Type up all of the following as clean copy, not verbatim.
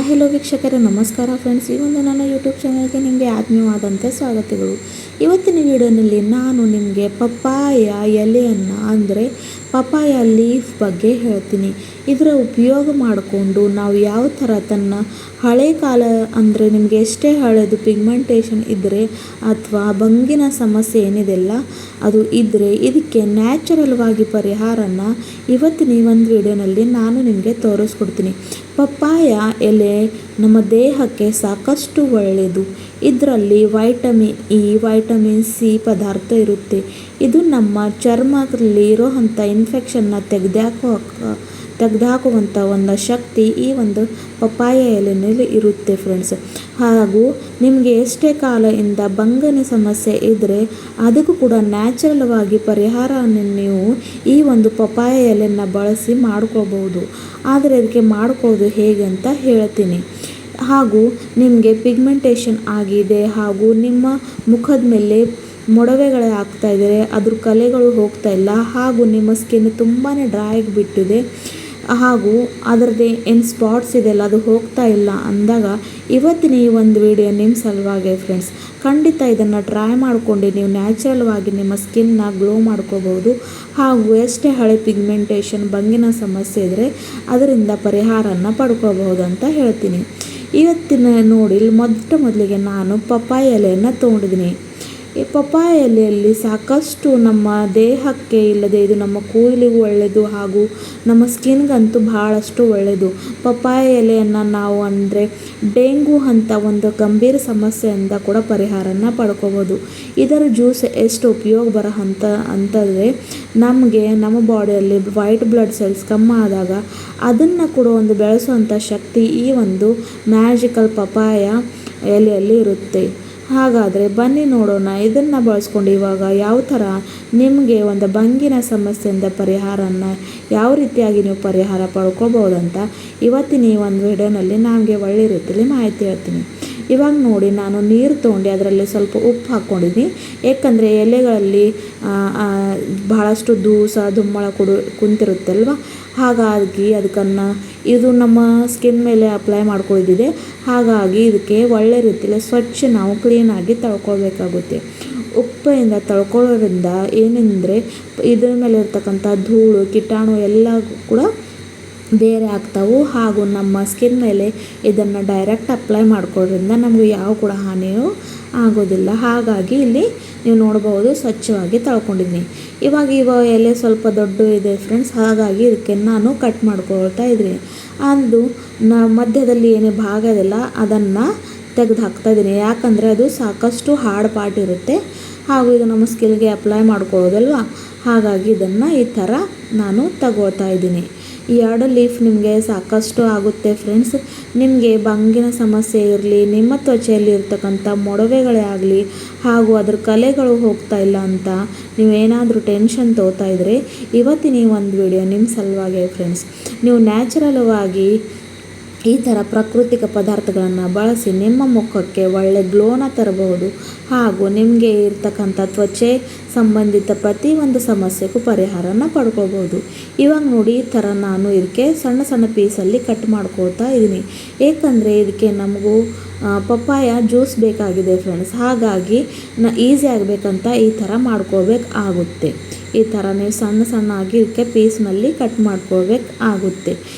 Hello ವೀಕ್ಷಕರೇ, ನಮಸ್ಕಾರ friends. ಈ ಒಂದು ನನ್ನ ಯೂಟ್ಯೂಬ್ ಚಾನಲ್ಗೆ ನಿಮಗೆ ಆತ್ಮೀಯವಾದಂಥ ಸ್ವಾಗತಗಳು. ಇವತ್ತಿನ ವಿಡಿಯೋನಲ್ಲಿ ನಾನು ನಿಮಗೆ ಪಪ್ಪಾಯ ಎಲೆಯನ್ನು ಅಂದರೆ ಪಪ್ಪಾಯ ಲೀಫ್ ಬಗ್ಗೆ ಹೇಳ್ತೀನಿ. ಇದರ ಉಪಯೋಗ ಮಾಡಿಕೊಂಡು ನಾವು ಯಾವ ಥರ ತನ್ನ ಹಳೆ ಕಾಲ ಅಂದರೆ ನಿಮಗೆ ಎಷ್ಟೇ ಹಳೆಯದು ಪಿಗ್ಮೆಂಟೇಷನ್ ಇದ್ದರೆ ಅಥವಾ ಬಂಗಿನ ಸಮಸ್ಯೆ ಏನಿದೆಲ್ಲ ಅದು ಇದ್ದರೆ ಇದಕ್ಕೆ ನ್ಯಾಚುರಲ್ವಾಗಿ ಪರಿಹಾರನ ಇವತ್ತಿನ ಈ ಒಂದು ವಿಡಿಯೋನಲ್ಲಿ ನಾನು ನಿಮಗೆ ತೋರಿಸ್ಕೊಡ್ತೀನಿ. ಪಪ್ಪಾಯ ಎಲೆ ನಮ್ಮ ದೇಹಕ್ಕೆ ಸಾಕಷ್ಟು ಒಳ್ಳೆಯದು. ಇದರಲ್ಲಿ ವೈಟಮಿನ್ ಇ, ವೈಟಮಿನ್ ಸಿ ಪದಾರ್ಥ ಇರುತ್ತೆ. ಇದು ನಮ್ಮ ಚರ್ಮದಲ್ಲಿ ಇರೋವಂಥ ಇನ್ಫೆಕ್ಷನ್ನ ತೆಗೆದುಹಾಕುವಂಥ ಒಂದು ಶಕ್ತಿ ಈ ಒಂದು ಪಪ್ಪಾಯ ಎಲೆಯಲ್ಲಿ ಇರುತ್ತೆ ಫ್ರೆಂಡ್ಸ್. ಹಾಗೂ ನಿಮಗೆ ಎಷ್ಟೇ ಕಾಲದಿಂದ ಬಂಗನ ಸಮಸ್ಯೆ ಇದ್ದರೆ ಅದಕ್ಕೂ ಕೂಡ ನ್ಯಾಚುರಲ್ವಾಗಿ ಪರಿಹಾರವನ್ನು ನೀವು ಈ ಒಂದು ಪಪ್ಪಾಯ ಎಲೆಯನ್ನು ಬಳಸಿ ಮಾಡ್ಕೋಬೋದು. ಆದರೆ ಅದಕ್ಕೆ ಮಾಡ್ಕೋದು ಹೇಗೆ ಅಂತ ಹೇಳ್ತೀನಿ. ಹಾಗೂ ನಿಮಗೆ ಪಿಗ್ಮೆಂಟೇಷನ್ ಆಗಿದೆ ಹಾಗೂ ನಿಮ್ಮ ಮುಖದ ಮೇಲೆ ಮೊಡವೆಗಳೇ ಆಗ್ತಾ ಇದ್ದಾರೆ, ಅದ್ರ ಕಲೆಗಳು ಹೋಗ್ತಾ ಇಲ್ಲ, ಹಾಗೂ ನಿಮ್ಮ ಸ್ಕಿನ್ ತುಂಬಾ ಡ್ರೈ ಆಗಿಬಿಟ್ಟಿದೆ, ಹಾಗೂ ಅದರದ್ದೇ ಏನು ಸ್ಪಾಟ್ಸ್ ಇದೆಯಲ್ಲ ಅದು ಹೋಗ್ತಾ ಇಲ್ಲ ಅಂದಾಗ ಇವತ್ತಿನ ಈ ಒಂದು ವಿಡಿಯೋ ನಿಮ್ಮ ಸಲುವಾಗಿ ಫ್ರೆಂಡ್ಸ್. ಖಂಡಿತ ಇದನ್ನು ಟ್ರೈ ಮಾಡ್ಕೊಂಡು ನೀವು ನ್ಯಾಚುರಲ್ವಾಗಿ ನಿಮ್ಮ ಸ್ಕಿನ್ನ ಗ್ಲೋ ಮಾಡ್ಕೋಬೋದು. ಹಾಗೂ ಎಷ್ಟೇ ಹಳೆ ಪಿಗ್ಮೆಂಟೇಷನ್ ಬಂಗಿನ ಸಮಸ್ಯೆ ಇದ್ದರೆ ಅದರಿಂದ ಪರಿಹಾರನ ಪಡ್ಕೋಬಹುದು ಅಂತ ಹೇಳ್ತೀನಿ. ಇವತ್ತಿನ ನೋಡಿ ಮೊದಲಿಗೆ ನಾನು ಪಪ್ಪಾಯ ಎಲೆಯನ್ನು ತೊಗೊಂಡಿದ್ದೀನಿ. ಈ ಪಪ್ಪಾಯ ಎಲೆಯಲ್ಲಿ ಸಾಕಷ್ಟು ನಮ್ಮ ದೇಹಕ್ಕೆ ಇಲ್ಲದೆ ಇದು ನಮ್ಮ ಕೂದಲಿಗೂ ಒಳ್ಳೆಯದು ಹಾಗೂ ನಮ್ಮ ಸ್ಕಿನ್ಗಂತೂ ಭಾಳಷ್ಟು ಒಳ್ಳೆಯದು. ಪಪ್ಪಾಯ ಎಲೆಯನ್ನು ನಾವು ಅಂದರೆ ಡೆಂಗು ಅಂತ ಒಂದು ಗಂಭೀರ ಸಮಸ್ಯೆಯಿಂದ ಕೂಡ ಪರಿಹಾರನ ಪಡ್ಕೋಬೋದು. ಇದರ ಜ್ಯೂಸ್ ಎಷ್ಟು ಉಪಯೋಗ ಬರೋ ಅಂತಂದರೆ ನಮಗೆ ನಮ್ಮ ಬಾಡಿಯಲ್ಲಿ ವೈಟ್ ಬ್ಲಡ್ ಸೆಲ್ಸ್ ಕಮ್ಮಿ ಆದಾಗ ಅದನ್ನು ಕೂಡ ಒಂದು ಬೆಳೆಸುವಂಥ ಶಕ್ತಿ ಈ ಒಂದು ಮ್ಯಾಜಿಕಲ್ ಪಪ್ಪಾಯ ಎಲೆಯಲ್ಲಿ ಇರುತ್ತೆ. ಹಾಗಾದರೆ ಬನ್ನಿ ನೋಡೋಣ ಇದನ್ನು ಬಳಸ್ಕೊಂಡು ಇವಾಗ ಯಾವ ಥರ ನಿಮಗೆ ಒಂದು ಬಂಗಿನ ಸಮಸ್ಯೆಯಿಂದ ಪರಿಹಾರನ ಯಾವ ರೀತಿಯಾಗಿ ನೀವು ಪರಿಹಾರ ಪಡ್ಕೋಬೋದಂತ ಇವತ್ತಿನ ಈ ಒಂದು ವಿಡಿಯೋನಲ್ಲಿ ನಮಗೆ ಒಳ್ಳೆ ರೀತಿಯಲ್ಲಿ ಮಾಹಿತಿ ಹೇಳ್ತೀನಿ. ಇವಾಗ ನೋಡಿ ನಾನು ನೀರು ತೊಗೊಂಡು ಅದರಲ್ಲಿ ಸ್ವಲ್ಪ ಉಪ್ಪು ಹಾಕ್ಕೊಂಡಿದ್ದೀನಿ. ಏಕೆಂದರೆ ಎಲೆಗಳಲ್ಲಿ ಬಹಳಷ್ಟು ದುಮ್ಮಳ ಕುಂತಿರುತ್ತೆ ಅಲ್ವ, ಹಾಗಾಗಿ ಅದಕ್ಕನ್ನು ಇದು ನಮ್ಮ ಸ್ಕಿನ್ ಮೇಲೆ ಅಪ್ಲೈ ಮಾಡ್ಕೊಂಡಿದ್ದಿದೆ. ಹಾಗಾಗಿ ಇದಕ್ಕೆ ಒಳ್ಳೆ ರೀತಿಯಲ್ಲಿ ಸ್ವಚ್ಛ ನಾವು ಕ್ಲೀನಾಗಿ ತೊಳ್ಕೊಳ್ಬೇಕಾಗುತ್ತೆ. ಉಪ್ಪಿಂದ ತೊಳ್ಕೊಳ್ಳೋದ್ರಿಂದ ಏನೆಂದರೆ ಇದ್ರ ಮೇಲೆ ಇರ್ತಕ್ಕಂಥ ಧೂಳು ಕೀಟಾಣು ಎಲ್ಲ ಕೂಡ ಬೇರೆ ಆಗ್ತಾವೆ. ಹಾಗೂ ನಮ್ಮ ಸ್ಕಿನ್ ಮೇಲೆ ಇದನ್ನು ಡೈರೆಕ್ಟ್ ಅಪ್ಲೈ ಮಾಡ್ಕೊಳ್ಳೋದ್ರಿಂದ ನಮಗೆ ಯಾವ ಕೂಡ ಹಾನಿಯೂ ಆಗೋದಿಲ್ಲ. ಹಾಗಾಗಿ ಇಲ್ಲಿ ನೀವು ನೋಡ್ಬೋದು ಸ್ವಚ್ಛವಾಗಿ ತೊಳ್ಕೊಂಡಿದ್ದೀನಿ. ಇವಾಗ ಎಲೆ ಸ್ವಲ್ಪ ದೊಡ್ಡ ಇದೆ ಫ್ರೆಂಡ್ಸ್, ಹಾಗಾಗಿ ಇದಕ್ಕೆ ನಾನು ಕಟ್ ಮಾಡ್ಕೊಳ್ತಾ ಇದ್ದೀನಿ. ಅದು ಮಧ್ಯದಲ್ಲಿ ಏನೇ ಭಾಗ ಇದೆಲ್ಲ ಅದನ್ನು ತೆಗೆದು ಹಾಕ್ತಾಯಿದ್ದೀನಿ. ಯಾಕಂದರೆ ಅದು ಸಾಕಷ್ಟು ಹಾರ್ಡ್ ಪಾರ್ಟ್ ಇರುತ್ತೆ ಹಾಗೂ ಇದು ನಮ್ಮ ಸ್ಕಿನ್ಗೆ ಅಪ್ಲೈ ಮಾಡ್ಕೊಳ್ಳೋದಲ್ವ, ಹಾಗಾಗಿ ಇದನ್ನು ಈ ಥರ ನಾನು ತಗೊಳ್ತಾ ಇದ್ದೀನಿ. ಈ 2 ಲೀಫ್ ನಿಮಗೆ ಸಾಕಷ್ಟು ಆಗುತ್ತೆ ಫ್ರೆಂಡ್ಸ್. ನಿಮಗೆ ಬಂಗಿನ ಸಮಸ್ಯೆ ಇರಲಿ, ನಿಮ್ಮ ತ್ವಚೆಯಲ್ಲಿ ಇರ್ತಕ್ಕಂಥ ಮೊಡವೆಗಳೇ ಆಗಲಿ ಹಾಗೂ ಅದ್ರ ಕಲೆಗಳು ಹೋಗ್ತಾ ಇಲ್ಲ ಅಂತ ನೀವೇನಾದರೂ ಟೆನ್ಷನ್ ತಗೋತಾ ಇದ್ದರೆ ಇವತ್ತಿನ ಈ ಒಂದು ವಿಡಿಯೋ ನಿಮ್ಮ ಸಲುವಾಗಿ ಫ್ರೆಂಡ್ಸ್. ನೀವು ನ್ಯಾಚುರಲ್ವಾಗಿ ಈ ಥರ ಪ್ರಾಕೃತಿಕ ಪದಾರ್ಥಗಳನ್ನು ಬಳಸಿ ನಿಮ್ಮ ಮುಖಕ್ಕೆ ಒಳ್ಳೆ ಗ್ಲೋನ ತರಬಹುದು ಹಾಗೂ ನಿಮಗೆ ಇರ್ತಕ್ಕಂಥ ತ್ವಚೆ ಸಂಬಂಧಿತ ಪ್ರತಿಯೊಂದು ಸಮಸ್ಯೆಗೂ ಪರಿಹಾರನ ಪಡ್ಕೋಬೋದು. ಇವಾಗ ನೋಡಿ ಈ ಥರ ನಾನು ಇದಕ್ಕೆ ಸಣ್ಣ ಸಣ್ಣ ಪೀಸಲ್ಲಿ ಕಟ್ ಮಾಡ್ಕೊಳ್ತಾ ಇದ್ದೀನಿ. ಏಕೆಂದರೆ ಇದಕ್ಕೆ ನಮಗೂ ಪಪ್ಪಾಯ ಜ್ಯೂಸ್ ಬೇಕಾಗಿದೆ ಫ್ರೆಂಡ್ಸ್. ಹಾಗಾಗಿ ಈಸಿ ಆಗಬೇಕಂತ ಈ ಥರ ಮಾಡ್ಕೋಬೇಕಾಗುತ್ತೆ. ಈ ಥರ ನೀವು ಸಣ್ಣ ಆಗಿ ಇದಕ್ಕೆ ಪೀಸ್ನಲ್ಲಿ ಕಟ್ ಮಾಡ್ಕೋಬೇಕಾಗುತ್ತೆ.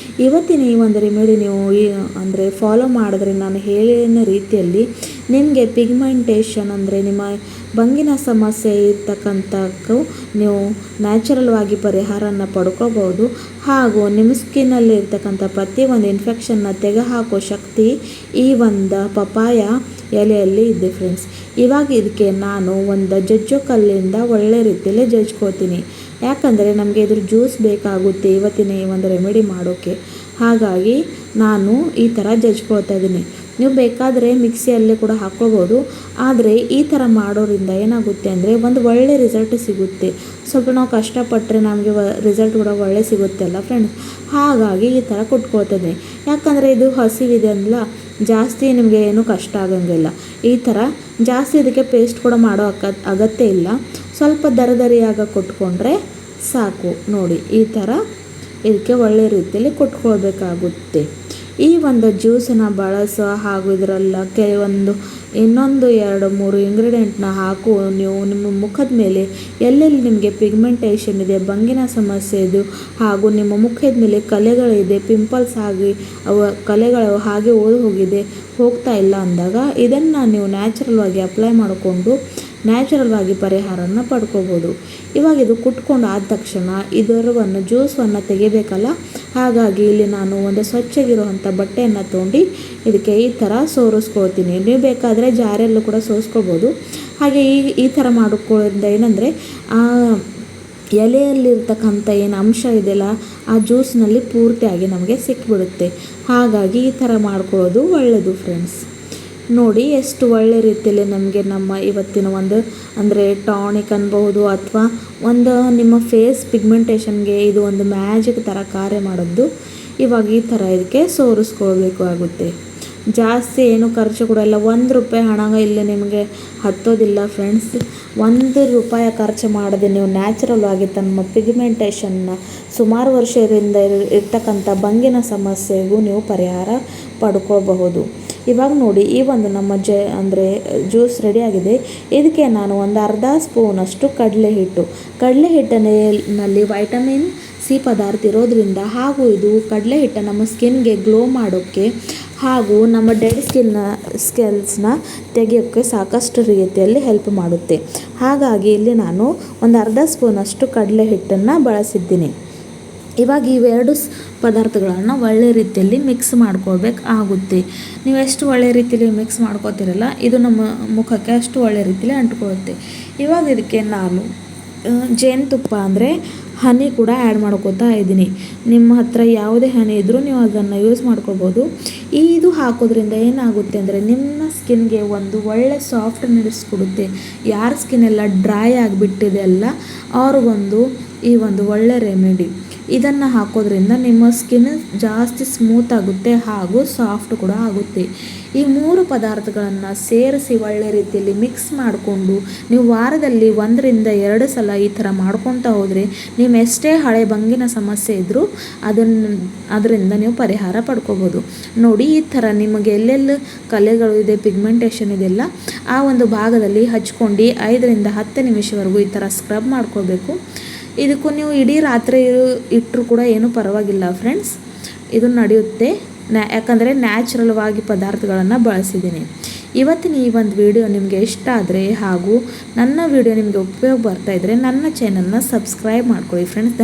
ಇವತ್ತಿನ ಈ ಒಂದು ರೆಮಿಡಿ ನೀವು ಅಂದರೆ ಫಾಲೋ ಮಾಡಿದ್ರೆ ನಾನು ಹೇಳಿದ ರೀತಿಯಲ್ಲಿ ನಿಮಗೆ ಪಿಗ್ಮೆಂಟೇಷನ್ ಅಂದರೆ ನಿಮ್ಮ ಬಂಗಿನ ಸಮಸ್ಯೆ ಇರ್ತಕ್ಕಂಥಕ್ಕೂ ನೀವು ನ್ಯಾಚುರಲ್ವಾಗಿ ಪರಿಹಾರನ ಪಡ್ಕೋಬೋದು. ಹಾಗೂ ನಿಮ್ಮ ಸ್ಕಿನ್ನಲ್ಲಿ ಇರ್ತಕ್ಕಂಥ ಪ್ರತಿಯೊಂದು ಇನ್ಫೆಕ್ಷನ್ನ ತೆಗೆದುಹಾಕೋ ಶಕ್ತಿ ಈ ಒಂದು ಪಪ್ಪಾಯ ಎಲೆಯಲ್ಲಿ ಇದೆ ಫ್ರೆಂಡ್ಸ್. ಇವಾಗ ಇದಕ್ಕೆ ನಾನು ಒಂದು ಜಜ್ಜೋ ಕಲ್ಲಿಂದ ಒಳ್ಳೆ ರೀತಿಯಲ್ಲಿ ಜಜ್ಕೋತೀನಿ. ಯಾಕಂದರೆ ನಮಗೆ ಇದ್ರ ಜ್ಯೂಸ್ ಬೇಕಾಗುತ್ತೆ ಇವತ್ತಿನ ಈ ಒಂದು ರೆಮಿಡಿ ಮಾಡೋಕ್ಕೆ. ಹಾಗಾಗಿ ನಾನು ಈ ಥರ ಜಜ್ಕೊಳ್ತಾ ಇದ್ದೀನಿ. ನೀವು ಬೇಕಾದರೆ ಮಿಕ್ಸಿಯಲ್ಲೇ ಕೂಡ ಹಾಕ್ಕೋಬೋದು. ಆದರೆ ಈ ಥರ ಮಾಡೋದ್ರಿಂದ ಏನಾಗುತ್ತೆ ಅಂದರೆ ಒಂದು ಒಳ್ಳೆ ರಿಸಲ್ಟ್ ಸಿಗುತ್ತೆ. ಸ್ವಲ್ಪ ನಾವು ಕಷ್ಟಪಟ್ಟರೆ ನಮಗೆ ರಿಸಲ್ಟ್ ಕೂಡ ಒಳ್ಳೆ ಸಿಗುತ್ತೆ ಅಲ್ಲ ಫ್ರೆಂಡ್ಸ್. ಹಾಗಾಗಿ ಈ ಥರ ಕುಟ್ಕೊಳ್ತದೆ. ಯಾಕಂದರೆ ಇದು ಹಸಿವಿದೆ ಅಂದಲ್ಲ, ಜಾಸ್ತಿ ನಿಮಗೆ ಏನೂ ಕಷ್ಟ ಆಗಂಗಿಲ್ಲ. ಈ ಥರ ಜಾಸ್ತಿ ಇದಕ್ಕೆ ಪೇಸ್ಟ್ ಕೂಡ ಮಾಡೋ ಅಗತ್ಯ ಇಲ್ಲ. ಸ್ವಲ್ಪ ದರಿಯಾಗಿ ಕೊಟ್ಕೊಂಡ್ರೆ ಸಾಕು. ನೋಡಿ ಈ ಥರ ಇದಕ್ಕೆ ಒಳ್ಳೆ ರೀತಿಯಲ್ಲಿ ಕೊಟ್ಕೊಳ್ಬೇಕಾಗುತ್ತೆ. ಈ ಒಂದು ಜ್ಯೂಸನ್ನು ಬಳಸೋ ಹಾಗೂ ಇದರೆಲ್ಲ ಕೆಲವೊಂದು ಇನ್ನೊಂದು 2-3 ಇಂಗ್ರೀಡಿಯೆಂಟ್ನ ಹಾಕು ನೀವು ನಿಮ್ಮ ಮುಖದ ಮೇಲೆ ಎಲ್ಲೆಲ್ಲಿ ನಿಮಗೆ ಪಿಗ್ಮೆಂಟೇಷನ್ ಇದೆ, ಬಂಗಿನ ಸಮಸ್ಯೆ ಇದು, ಹಾಗೂ ನಿಮ್ಮ ಮುಖದ ಮೇಲೆ ಕಲೆಗಳಿದೆ, ಪಿಂಪಲ್ಸ್ ಆಗಿ ಕಲೆಗಳು ಹಾಗೆ ಹೋಗಿದೆ, ಹೋಗ್ತಾ ಇಲ್ಲ ಅಂದಾಗ ಇದನ್ನು ನೀವು ನ್ಯಾಚುರಲ್ವಾಗಿ ಅಪ್ಲೈ ಮಾಡಿಕೊಂಡು ನ್ಯಾಚುರಲ್ವಾಗಿ ಪರಿಹಾರನ ಪಡ್ಕೋಬೋದು. ಇವಾಗ ಇದು ಕುಟ್ಕೊಂಡು ಆದ ತಕ್ಷಣ ಇದರವನ್ನು ಜ್ಯೂಸನ್ನು ತೆಗಿಬೇಕಲ್ಲ, ಹಾಗಾಗಿ ಇಲ್ಲಿ ನಾನು ಒಂದು ಸ್ವಚ್ಛಗಿರುವಂಥ ಬಟ್ಟೆಯನ್ನು ತೊಗೊಂಡು ಇದಕ್ಕೆ ಈ ಥರ ಸೋರಿಸ್ಕೊಳ್ತೀನಿ. ನೀವು ಬೇಕಾದರೆ ಜಾರಲ್ಲೂ ಕೂಡ ಸೋರಿಸ್ಕೊಳ್ಬೋದು. ಹಾಗೆ ಈ ಥರ ಮಾಡ್ಕೊಳ್ಳೋದ್ರಿಂದ ಏನಂದರೆ ಆ ಎಲೆಯಲ್ಲಿರ್ತಕ್ಕಂಥ ಏನು ಅಂಶ ಇದೆಯಲ್ಲ ಆ ಜ್ಯೂಸ್ನಲ್ಲಿ ಪೂರ್ತಿಯಾಗಿ ನಮಗೆ ಸಿಕ್ಕಿಬಿಡುತ್ತೆ. ಹಾಗಾಗಿ ಈ ಥರ ಮಾಡ್ಕೊಳ್ಳೋದು ಒಳ್ಳೆಯದು ಫ್ರೆಂಡ್ಸ್. ನೋಡಿ ಎಷ್ಟು ಒಳ್ಳೆ ರೀತಿಯಲ್ಲಿ ನಮಗೆ ನಮ್ಮ ಇವತ್ತಿನ ಒಂದು ಅಂದರೆ ಟಾನಿಕ್ ಅನ್ಬಹುದು ಅಥವಾ ಒಂದು ನಿಮ್ಮ ಫೇಸ್ ಪಿಗ್ಮೆಂಟೇಷನ್ಗೆ ಇದು ಒಂದು ಮ್ಯಾಜಿಕ್ ಥರ ಕಾರ್ಯ ಮಾಡೋದು. ಇವಾಗ ಈ ಥರ ಇದಕ್ಕೆ ಸೋರಿಸ್ಕೊಳ್ಬೇಕು ಆಗುತ್ತೆ. ಜಾಸ್ತಿ ಏನು ಖರ್ಚು ಕೂಡ ಇಲ್ಲ. ₹1 ಹಣ ಇಲ್ಲಿ ನಿಮಗೆ ಹತ್ತೋದಿಲ್ಲ ಫ್ರೆಂಡ್ಸ್. ₹1 ಖರ್ಚು ಮಾಡದೆ ನೀವು ನ್ಯಾಚುರಲ್ ಆಗಿ ತಮ್ಮ ಪಿಗ್ಮೆಂಟೇಷನ್ನ ಸುಮಾರು ವರ್ಷದಿಂದ ಇರ್ತಕ್ಕಂಥ ಬಂಗಿನ ಸಮಸ್ಯೆಗೂ ನೀವು ಪರಿಹಾರ ಪಡ್ಕೊಳ್ಬಹುದು. ಇವಾಗ ನೋಡಿ ಈ ಒಂದು ನಮ್ಮ ಅಂದರೆ ಜ್ಯೂಸ್ ರೆಡಿಯಾಗಿದೆ. ಇದಕ್ಕೆ ನಾನು ಒಂದು ಅರ್ಧ ಸ್ಪೂನಷ್ಟು ಕಡಲೆ ಹಿಟ್ಟಿನಲ್ಲಿ ವೈಟಮಿನ್ ಸಿ ಪದಾರ್ಥ ಇರೋದ್ರಿಂದ ಹಾಗೂ ಇದು ಕಡಲೆ ಹಿಟ್ಟು ನಮ್ಮ ಸ್ಕಿನ್ಗೆ ಗ್ಲೋ ಮಾಡೋಕ್ಕೆ ಹಾಗೂ ನಮ್ಮ ಡೆಡ್ ಸ್ಕೆಲ್ಸ್ನ ತೆಗೆಯೋಕ್ಕೆ ಸಾಕಷ್ಟು ರೀತಿಯಲ್ಲಿ ಹೆಲ್ಪ್ ಮಾಡುತ್ತೆ. ಹಾಗಾಗಿ ಇಲ್ಲಿ ನಾನು ಒಂದು ಅರ್ಧ ಸ್ಪೂನಷ್ಟು ಕಡಲೆ ಹಿಟ್ಟನ್ನು ಬಳಸಿದ್ದೀನಿ. ಇವಾಗ ಇವೆರಡು ಪದಾರ್ಥಗಳನ್ನು ಒಳ್ಳೆ ರೀತಿಯಲ್ಲಿ ಮಿಕ್ಸ್ ಮಾಡ್ಕೊಳ್ಬೇಕಾಗುತ್ತೆ. ನೀವು ಎಷ್ಟು ಒಳ್ಳೆ ರೀತಿಯಲ್ಲಿ ಮಿಕ್ಸ್ ಮಾಡ್ಕೋತಿರಲ್ಲ ಇದು ನಮ್ಮ ಮುಖಕ್ಕೆ ಅಷ್ಟು ಒಳ್ಳೆ ರೀತಿಯಲ್ಲಿ ಅಂಟ್ಕೊಳ್ಳುತ್ತೆ. ಇವಾಗ ಇದಕ್ಕೆ ನಾನು ಜೇನುತುಪ್ಪ ಅಂದರೆ ಹನಿ ಕೂಡ ಆ್ಯಡ್ ಮಾಡ್ಕೋತಾ ಇದ್ದೀನಿ. ನಿಮ್ಮ ಹತ್ರ ಯಾವುದೇ ಹನಿ ಇದ್ದರೂ ನೀವು ಅದನ್ನು ಯೂಸ್ ಮಾಡ್ಕೋಬೋದು. ಇದು ಹಾಕೋದ್ರಿಂದ ಏನಾಗುತ್ತೆ ಅಂದರೆ ನಿಮ್ಮ ಸ್ಕಿನ್ಗೆ ಒಂದು ಒಳ್ಳೆ ಸಾಫ್ಟ್ನೆಸ್ ಕೊಡುತ್ತೆ. ಯಾರ ಸ್ಕಿನ್ ಎಲ್ಲ ಡ್ರೈ ಆಗಿಬಿಟ್ಟಿದೆ ಅಲ್ಲ ಅವ್ರಿಗೊಂದು ಈ ಒಂದು ಒಳ್ಳೆ ರೆಮಿಡಿ. ಇದನ್ನು ಹಾಕೋದ್ರಿಂದ ನಿಮ್ಮ ಸ್ಕಿನ್ ಜಾಸ್ತಿ ಸ್ಮೂತ್ ಆಗುತ್ತೆ ಹಾಗೂ ಸಾಫ್ಟ್ ಕೂಡ ಆಗುತ್ತೆ. ಈ 3 ಪದಾರ್ಥಗಳನ್ನು ಸೇರಿಸಿ ಒಳ್ಳೆ ರೀತಿಯಲ್ಲಿ ಮಿಕ್ಸ್ ಮಾಡಿಕೊಂಡು ನೀವು ವಾರದಲ್ಲಿ 1-2 ಸಲ ಈ ಥರ ಮಾಡ್ಕೊತಾ ಹೋದರೆ ನೀವು ಎಷ್ಟೇ ಹಳೆ ಬಂಗಿನ ಸಮಸ್ಯೆ ಇದ್ದರೂ ಅದರಿಂದ ನೀವು ಪರಿಹಾರ ಪಡ್ಕೋಬೋದು. ನೋಡಿ ಈ ಥರ ನಿಮಗೆ ಎಲ್ಲೆಲ್ಲಿ ಕಲೆಗಳು ಇದೆ, ಪಿಗ್ಮೆಂಟೇಷನ್ ಇದೆಲ್ಲ ಆ ಒಂದು ಭಾಗದಲ್ಲಿ ಹಚ್ಕೊಂಡು 5-10 ನಿಮಿಷವರೆಗೂ ಈ ಥರ ಸ್ಕ್ರಬ್ ಮಾಡ್ಕೋಬೇಕು. ಇದಕ್ಕೂ ನೀವು ಇಡೀ ರಾತ್ರಿ ಇಟ್ಟರೂ ಕೂಡ ಏನೂ ಪರವಾಗಿಲ್ಲ ಫ್ರೆಂಡ್ಸ್, ಇದು ನಡೆಯುತ್ತೆ. ಯಾಕಂದರೆ ನ್ಯಾಚುರಲ್ವಾಗಿ ಪದಾರ್ಥಗಳನ್ನು ಬಳಸಿದ್ದೀನಿ. ಇವತ್ತಿನ ಈ ಒಂದು ವಿಡಿಯೋ ನಿಮಗೆ ಇಷ್ಟ ಆದರೆ ಹಾಗೂ ನನ್ನ ವಿಡಿಯೋ ನಿಮಗೆ ಉಪಯೋಗ ಬರ್ತಾಯಿದ್ರೆ ನನ್ನ ಚಾನಲ್ನ ಸಬ್ಸ್ಕ್ರೈಬ್ ಮಾಡ್ಕೊಳ್ಳಿ ಫ್ರೆಂಡ್ಸ್.